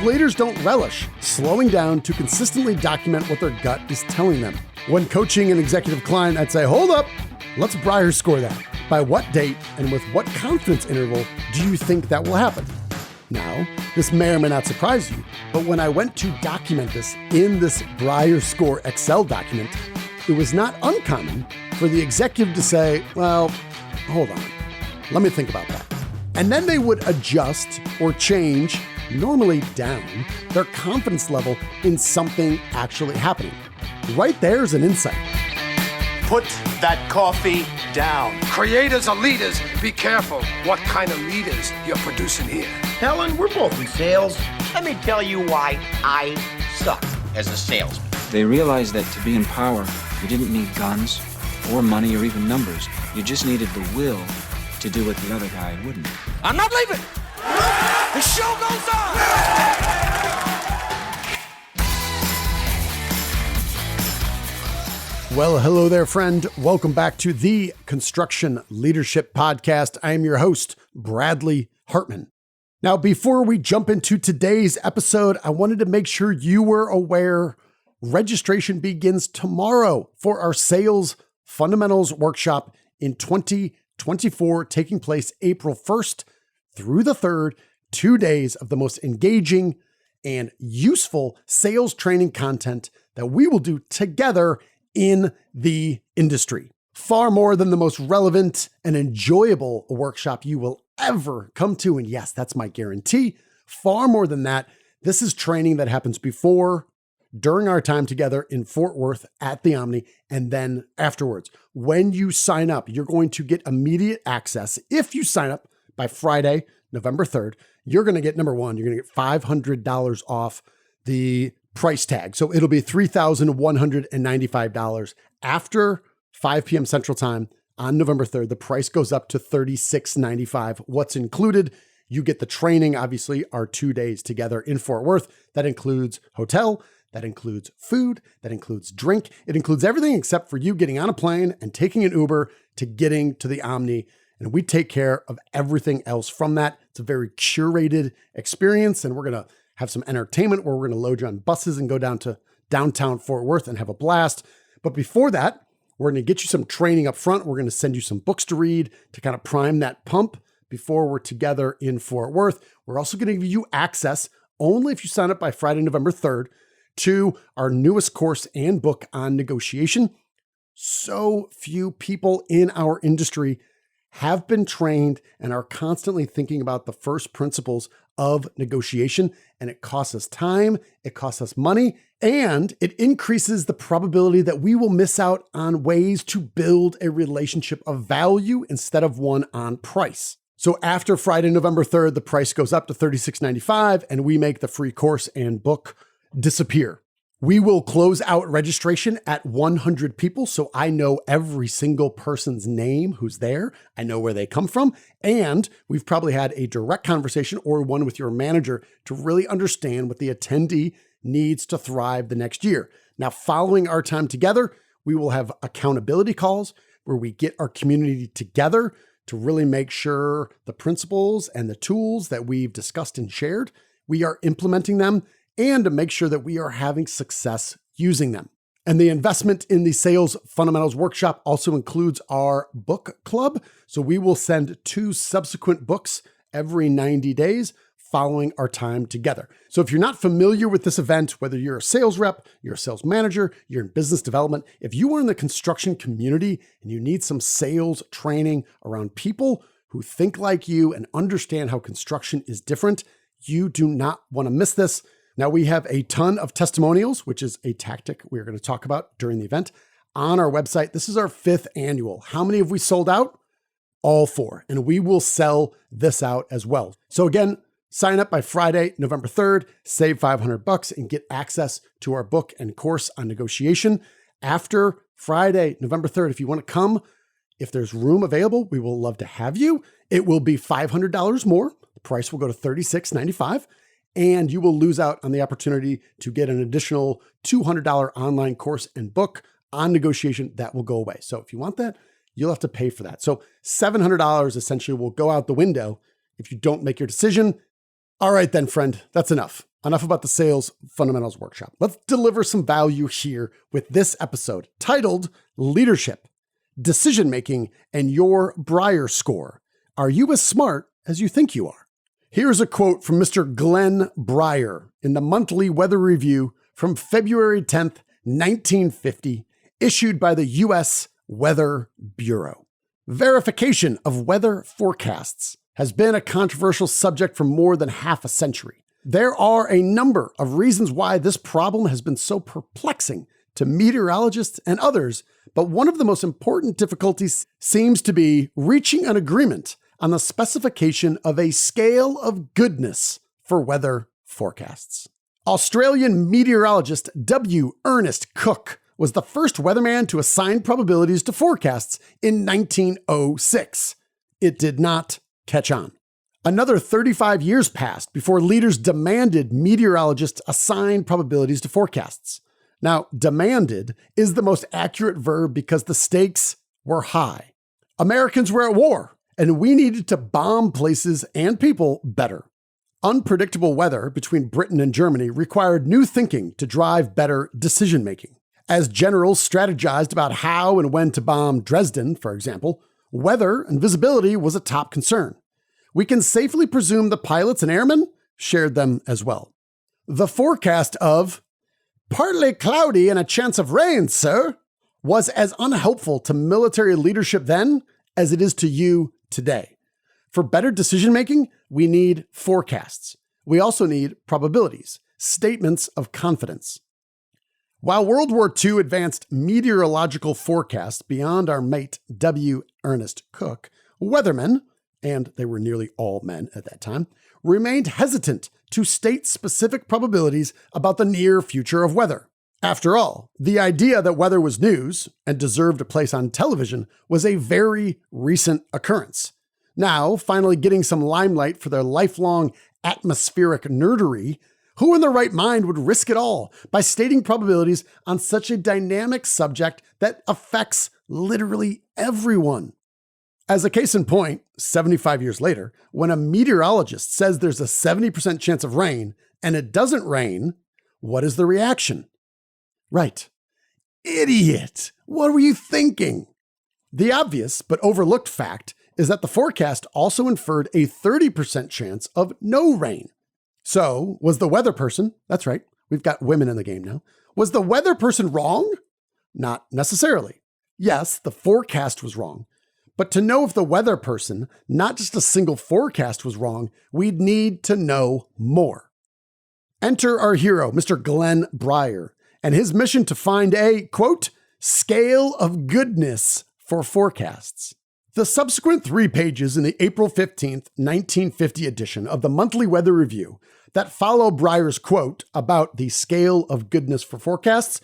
leaders don't relish slowing down to consistently document what their gut is telling them. When coaching an executive client, I'd say, hold up, let's Brier score that. By what date and with what confidence interval do you think that will happen? Now, this may or may not surprise you, but when I went to document this in this Brier score Excel document, it was not uncommon for the executive to say, well, hold on, let me think about that. And then they would adjust or change, normally down, their confidence level in something actually happening. Right there's an insight. Put that coffee down. Creators are leaders. Be careful what kind of leaders you're producing here. Helen, we're both in sales. Let me tell you why I suck as a salesman. They realized that to be in power, you didn't need guns or money or even numbers. You just needed the will to do what the other guy wouldn't. I'm not leaving. The show goes on. Well, hello there, friend. Welcome back to the Construction Leadership Podcast. I am your host, Bradley Hartmann. Now, before we jump into today's episode, I wanted to make sure you were aware registration begins tomorrow for our Sales Fundamentals Workshop in 2024, taking place April 1st through the 3rd, 2 days of the most engaging and useful sales training content that we will do together in the industry. Far more than the most relevant and enjoyable workshop you will ever come to. And yes, that's my guarantee. Far more than that, this is training that happens before, during our time together in Fort Worth at the Omni, and then afterwards. When you sign up, you're going to get immediate access. If you sign up by Friday, November 3rd, you're going to get, number one, you're going to get $500 off the price tag. So it'll be $3,195. After 5 p.m. Central Time on November 3rd, the price goes up to $3,695. What's included? You get the training, obviously, our 2 days together in Fort Worth. That includes hotel, that includes food, that includes drink. It includes everything except for you getting on a plane and taking an Uber to getting to the Omni. And we take care of everything else from that. It's a very curated experience, and we're going to have some entertainment where we're going to load you on buses and go down to downtown Fort Worth and have a blast. But before that, we're going to get you some training up front. We're going to send you some books to read to kind of prime that pump before we're together in Fort Worth. We're also going to give you access, only if you sign up by Friday, November 3rd, to our newest course and book on negotiation. So few people in our industry have been trained and are constantly thinking about the first principles of negotiation, and it costs us time, it costs us money, and it increases the probability that we will miss out on ways to build a relationship of value instead of one on price. So after Friday, November 3rd, the price goes up to $3,695, and we make the free course and book disappear. We will close out registration at 100 people, so I know every single person's name who's there. I know where they come from, and we've probably had a direct conversation or one with your manager to really understand what the attendee needs to thrive the next year. Now, following our time together, we will have accountability calls where we get our community together to really make sure the principles and the tools that we've discussed and shared, we are implementing them, and to make sure that we are having success using them. And the investment in the Sales Fundamentals Workshop also includes our book club. So we will send 2 subsequent books every 90 days following our time together. So if you're not familiar with this event, whether you're a sales rep, you're a sales manager, you're in business development, if you are in the construction community and you need some sales training around people who think like you and understand how construction is different, you do not want to miss this. Now, we have a ton of testimonials, which is a tactic we're going to talk about during the event, on our website. This is our 5th annual. How many have we sold out? All 4. And we will sell this out as well. So again, sign up by Friday, November 3rd, save $500 and get access to our book and course on negotiation. After Friday, November 3rd, if you want to come, if there's room available, we will love to have you. It will be $500 more. The price will go to $3,695. And you will lose out on the opportunity to get an additional $200 online course and book on negotiation that will go away. So if you want that, you'll have to pay for that. So $700 essentially will go out the window if you don't make your decision. All right then, friend, that's enough. enough about the Sales Fundamentals Workshop. Let's deliver some value here with this episode titled Leadership, Decision-Making, and Your Brier Score. Are you as smart as you think you are? Here's a quote from Mr. Glenn Brier in the Monthly Weather Review from February 10th, 1950, issued by the U.S. Weather Bureau. Verification of weather forecasts has been a controversial subject for more than half a century. There are a number of reasons why this problem has been so perplexing to meteorologists and others, but one of the most important difficulties seems to be reaching an agreement on the specification of a scale of goodness for weather forecasts. Australian meteorologist W. Ernest Cook was the first weatherman to assign probabilities to forecasts in 1906. It did not catch on. Another 35 years passed before leaders demanded meteorologists assign probabilities to forecasts. Now, demanded is the most accurate verb because the stakes were high. Americans were at war, and we needed to bomb places and people better. Unpredictable weather between Britain and Germany required new thinking to drive better decision-making. As generals strategized about how and when to bomb Dresden, for example, weather and visibility was a top concern. We can safely presume the pilots and airmen shared them as well. The forecast of partly cloudy and a chance of rain, sir, was as unhelpful to military leadership then as it is to you today. For better decision-making, we need forecasts. We also need probabilities, statements of confidence. While World War II advanced meteorological forecasts beyond our mate W. Ernest Cook, weathermen, and they were nearly all men at that time, remained hesitant to state specific probabilities about the near future of weather. After all, the idea that weather was news and deserved a place on television was a very recent occurrence. Now, finally getting some limelight for their lifelong atmospheric nerdery, who in their right mind would risk it all by stating probabilities on such a dynamic subject that affects literally everyone? As a case in point, 75 years later, when a meteorologist says there's a 70% chance of rain and it doesn't rain, what is the reaction? Right. Idiot! What were you thinking? The obvious but overlooked fact is that the forecast also inferred a 30% chance of no rain. So, was the weather person, that's right, we've got women in the game now, was the weather person wrong? Not necessarily. Yes, the forecast was wrong. But to know if the weather person, not just a single forecast, was wrong, we'd need to know more. Enter our hero, Mr. Glenn Brier, and his mission to find a, quote, scale of goodness for forecasts. The subsequent 3 pages in the April 15th, 1950 edition of the Monthly Weather Review that follow Brier's quote about the scale of goodness for forecasts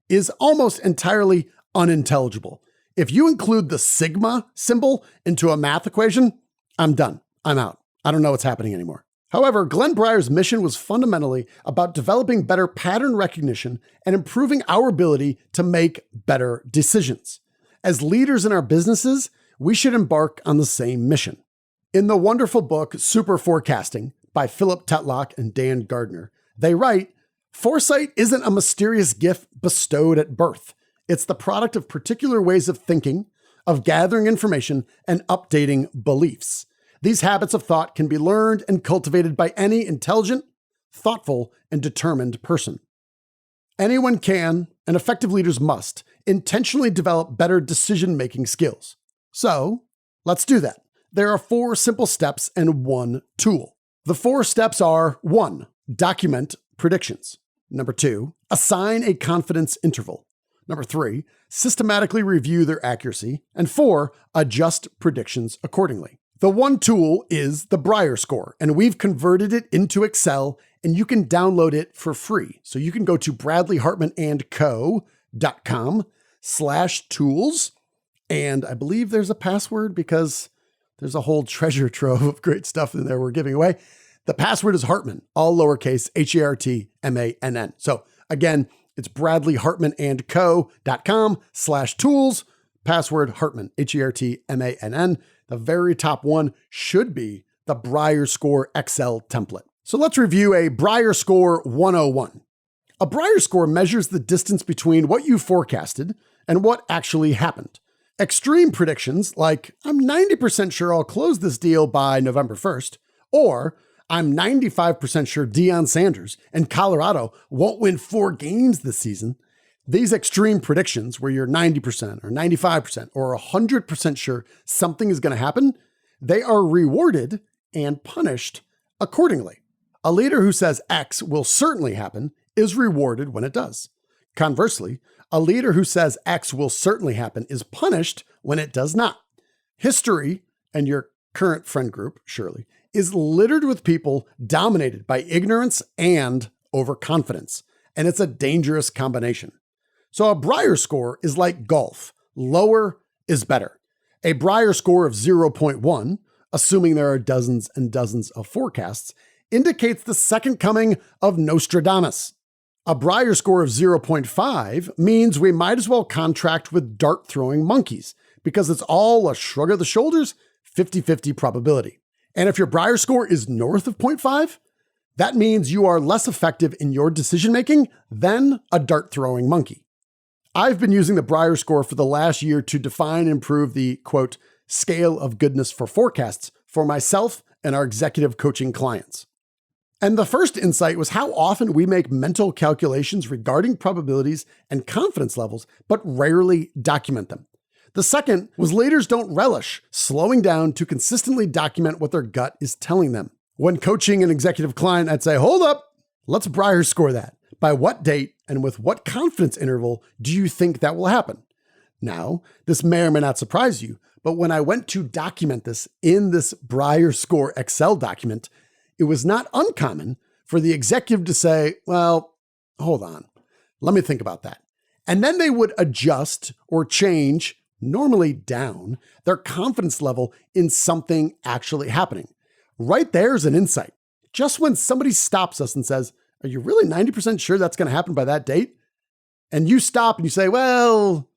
is almost entirely unintelligible. If you include the sigma symbol into a math equation, I'm done. I'm out. I don't know what's happening anymore. However, Glenn Brier's mission was fundamentally about developing better pattern recognition and improving our ability to make better decisions. As leaders in our businesses, we should embark on the same mission. In the wonderful book, Super Forecasting, by Philip Tetlock and Dan Gardner, they write, foresight isn't a mysterious gift bestowed at birth. It's the product of particular ways of thinking, of gathering information, and updating beliefs. These habits of thought can be learned and cultivated by any intelligent, thoughtful, and determined person. Anyone can, and effective leaders must, intentionally develop better decision-making skills. So, let's do that. There are 4 simple steps and 1 tool. The 4 steps are 1. Document predictions. 2. Assign a confidence interval. 3. Systematically review their accuracy. And 4. Adjust predictions accordingly. The 1 tool is the Brier score, and we've converted it into Excel, and you can download it for free. So you can go to bradleyhartmanandco.com/tools. And I believe there's a password because there's a whole treasure trove of great stuff in there we're giving away. The password is Hartmann, all lowercase, Hartmann. So again, it's bradleyhartmanandco.com/tools, password Hartmann, Hartmann. The very top one should be the Brier Score Excel template. So let's review a Brier score 101. A Brier score measures the distance between what you forecasted and what actually happened. Extreme predictions like, I'm 90% sure I'll close this deal by November 1st, or I'm 95% sure Deion Sanders and Colorado won't win 4 games this season. These extreme predictions where you're 90% or 95% or 100% sure something is going to happen, they are rewarded and punished accordingly. A leader who says X will certainly happen is rewarded when it does. Conversely, a leader who says X will certainly happen is punished when it does not. History, and your current friend group, surely, is littered with people dominated by ignorance and overconfidence, and it's a dangerous combination. So a Brier score is like golf. Lower is better. A Brier score of 0.1, assuming there are dozens and dozens of forecasts, indicates the second coming of Nostradamus. A Brier score of 0.5 means we might as well contract with dart-throwing monkeys because it's all a shrug of the shoulders, 50-50 probability. And if your Brier score is north of 0.5, that means you are less effective in your decision-making than a dart-throwing monkey. I've been using the Brier score for the last year to define and improve the, quote, scale of goodness for forecasts for myself and our executive coaching clients. And the first insight was how often we make mental calculations regarding probabilities and confidence levels, but rarely document them. The second was leaders don't relish slowing down to consistently document what their gut is telling them. When coaching an executive client, I'd say, hold up, let's Brier score that. By what date and with what confidence interval do you think that will happen? Now, this may or may not surprise you, but when I went to document this in this Brier score Excel document, it was not uncommon for the executive to say, well, hold on, let me think about that. And then they would adjust or change, normally down, their confidence level in something actually happening. Right there's an insight. Just when somebody stops us and says, are you really 90% sure that's going to happen by that date? And you stop and you say, well,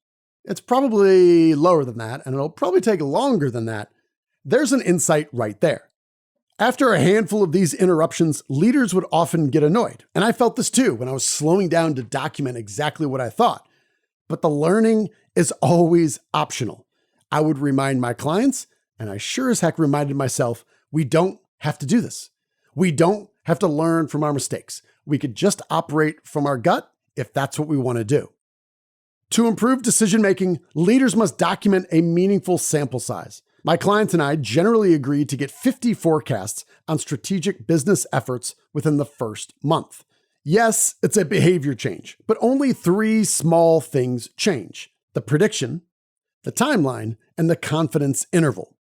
it's probably lower than that, and it'll probably take longer than that. There's an insight right there. After a handful of these interruptions, leaders would often get annoyed. And I felt this too when I was slowing down to document exactly what I thought. But the learning is always optional. I would remind my clients, and I sure as heck reminded myself, we don't have to do this. We don't have to learn from our mistakes. We could just operate from our gut if that's what we want to do. To improve decision-making, leaders must document a meaningful sample size. My clients and I generally agree to get 50 forecasts on strategic business efforts within the first month. Yes, it's a behavior change, but only 3 small things change: the prediction, the timeline, and the confidence interval.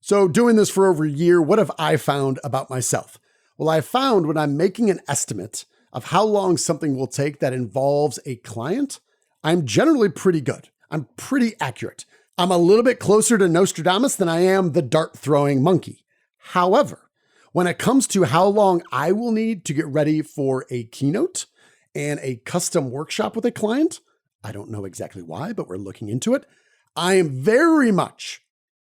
So doing this for over a year, what have I found about myself? Well, I found when I'm making an estimate of how long something will take that involves a client, I'm generally pretty good. I'm pretty accurate. I'm a little bit closer to Nostradamus than I am the dart-throwing monkey. However, when it comes to how long I will need to get ready for a keynote and a custom workshop with a client, I don't know exactly why, but we're looking into it, I am very much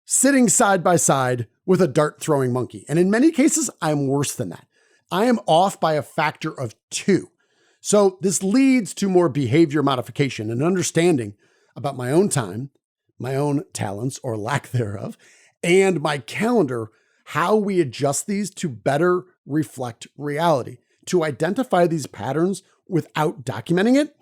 sitting side by side with a dart-throwing monkey. And in many cases, I'm worse than that. I am off by a factor of 2. So this leads to more behavior modification and understanding about my own time, my own talents or lack thereof, and my calendar, how we adjust these to better reflect reality. To identify these patterns without documenting it,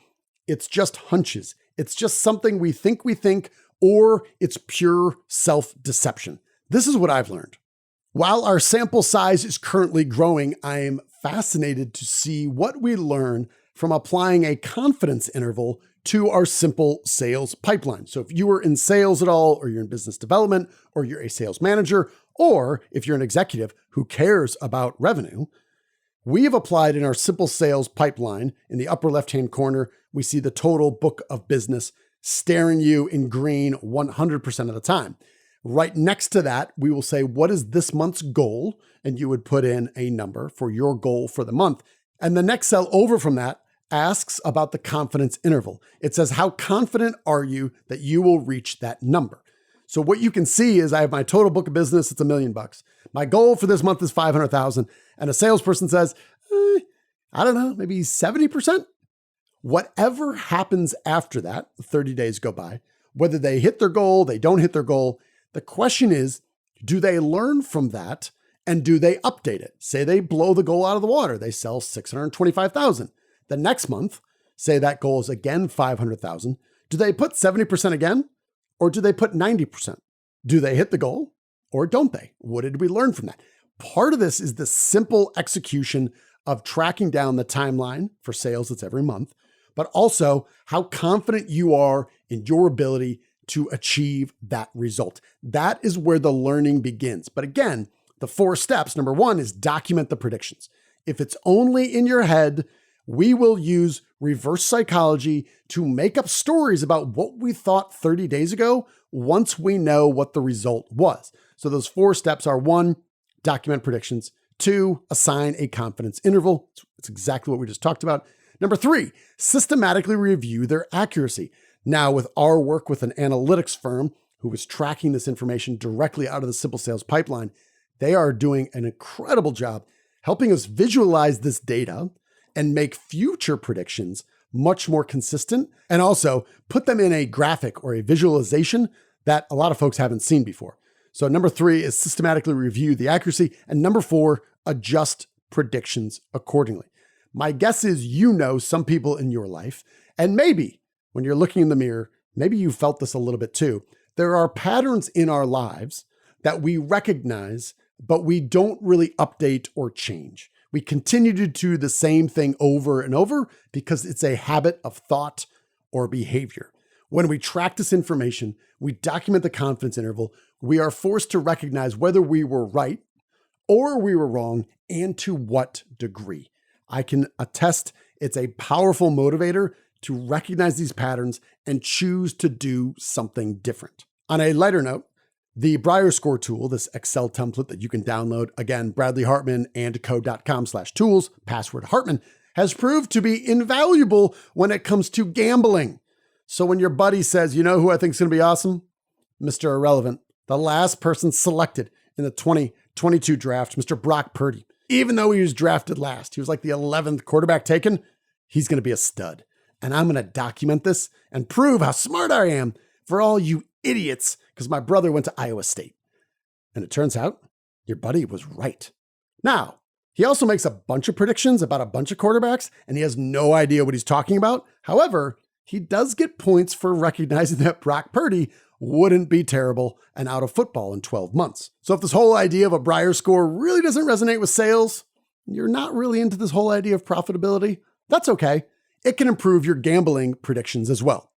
it's just hunches. It's just something we think, or it's pure self-deception. This is what I've learned. While our sample size is currently growing, I am fascinated to see what we learn from applying a confidence interval to our simple sales pipeline. So if you are in sales at all, or you're in business development, or you're a sales manager, or if you're an executive who cares about revenue, we have applied in our simple sales pipeline. In the upper left-hand corner, we see the total book of business staring you in green 100% of the time. Right next to that, we will say, what is this month's goal? And you would put in a number for your goal for the month. And the next cell over from that asks about the confidence interval. It says, how confident are you that you will reach that number? So what you can see is I have my total book of business, it's $1 million. My goal for this month is 500,000. and a salesperson says, I don't know, maybe 70%. Whatever happens after that, 30 days go by, whether they hit their goal, they don't hit their goal, the question is, do they learn from that and do they update it? Say they blow the goal out of the water, they sell 625,000. The next month, say that goal is again 500,000. Do they put 70% again or do they put 90%? Do they hit the goal or don't they? What did we learn from that? Part of this is the simple execution of tracking down the timeline for sales that's every month, but also how confident you are in your ability to achieve that result. That is where the learning begins. But again, the 4 steps, number 1 is document the predictions. If it's only in your head, we will use reverse psychology to make up stories about what we thought 30 days ago once we know what the result was. So those 4 steps are: 1, document predictions; 2, assign a confidence interval. It's exactly what we just talked about. Number 3, systematically review their accuracy. Now, with our work with an analytics firm who was tracking this information directly out of the Simple Sales pipeline, they are doing an incredible job helping us visualize this data and make future predictions much more consistent, and also put them in a graphic or a visualization that a lot of folks haven't seen before. So number 3 is systematically review the accuracy. And number 4, adjust predictions accordingly. My guess is you know some people in your life, and maybe when you're looking in the mirror, maybe you felt this a little bit too. There are patterns in our lives that we recognize, but we don't really update or change. We continue to do the same thing over and over because it's a habit of thought or behavior. When we track this information, we document the confidence interval, we are forced to recognize whether we were right or we were wrong and to what degree. I can attest it's a powerful motivator to recognize these patterns and choose to do something different. On a lighter note, the Brier Score tool, this Excel template that you can download, again, Bradley Hartmann and co.com/tools, password Hartmann, has proved to be invaluable when it comes to gambling. So when your buddy says, you know who I think is going to be awesome? Mr. Irrelevant, the last person selected in the 2022 draft, Mr. Brock Purdy. Even though he was drafted last, he was like the 11th quarterback taken, he's going to be a stud. And I'm going to document this and prove how smart I am for all you idiots, because my brother went to Iowa State. And it turns out your buddy was right. Now, he also makes a bunch of predictions about a bunch of quarterbacks, and he has no idea what he's talking about. However, he does get points for recognizing that Brock Purdy wouldn't be terrible and out of football in 12 months. So if this whole idea of a Brier score really doesn't resonate with sales, you're not really into this whole idea of profitability, that's okay. It can improve your gambling predictions as well.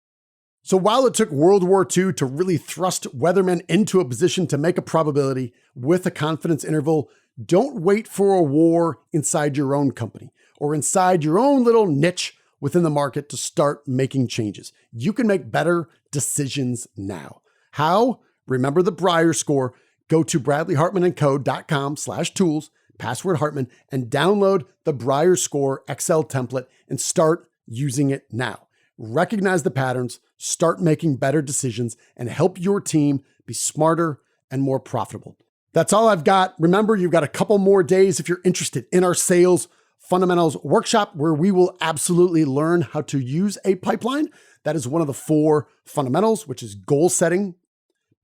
So while it took World War II to really thrust weathermen into a position to make a probability with a confidence interval, don't wait for a war inside your own company or inside your own little niche within the market to start making changes. You can make better decisions now. How? Remember the Brier score. Go to bradleyhartmannandco.com/tools, password Hartmann, and download the Brier score Excel template and start using it now. Recognize the patterns, start making better decisions, and help your team be smarter and more profitable. That's all I've got. Remember, you've got a couple more days if you're interested in our sales fundamentals workshop, where we will absolutely learn how to use a pipeline. That is one of the 4 fundamentals, which is goal setting,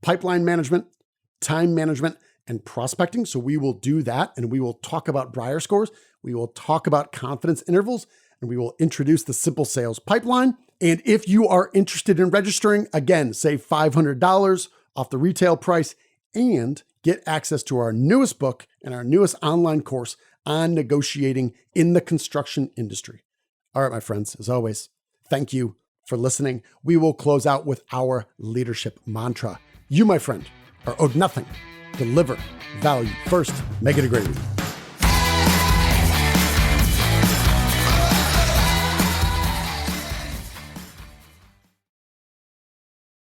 pipeline management, time management, and prospecting. So we will do that, and we will talk about Brier scores. We will talk about confidence intervals, and we will introduce the Simple Sales pipeline. And if you are interested in registering, again, save $500 off the retail price and get access to our newest book and our newest online course on negotiating in the construction industry. All right, my friends, as always, thank you for listening. We will close out with our leadership mantra. You, my friend, are owed nothing. Deliver value first. Make it a great week.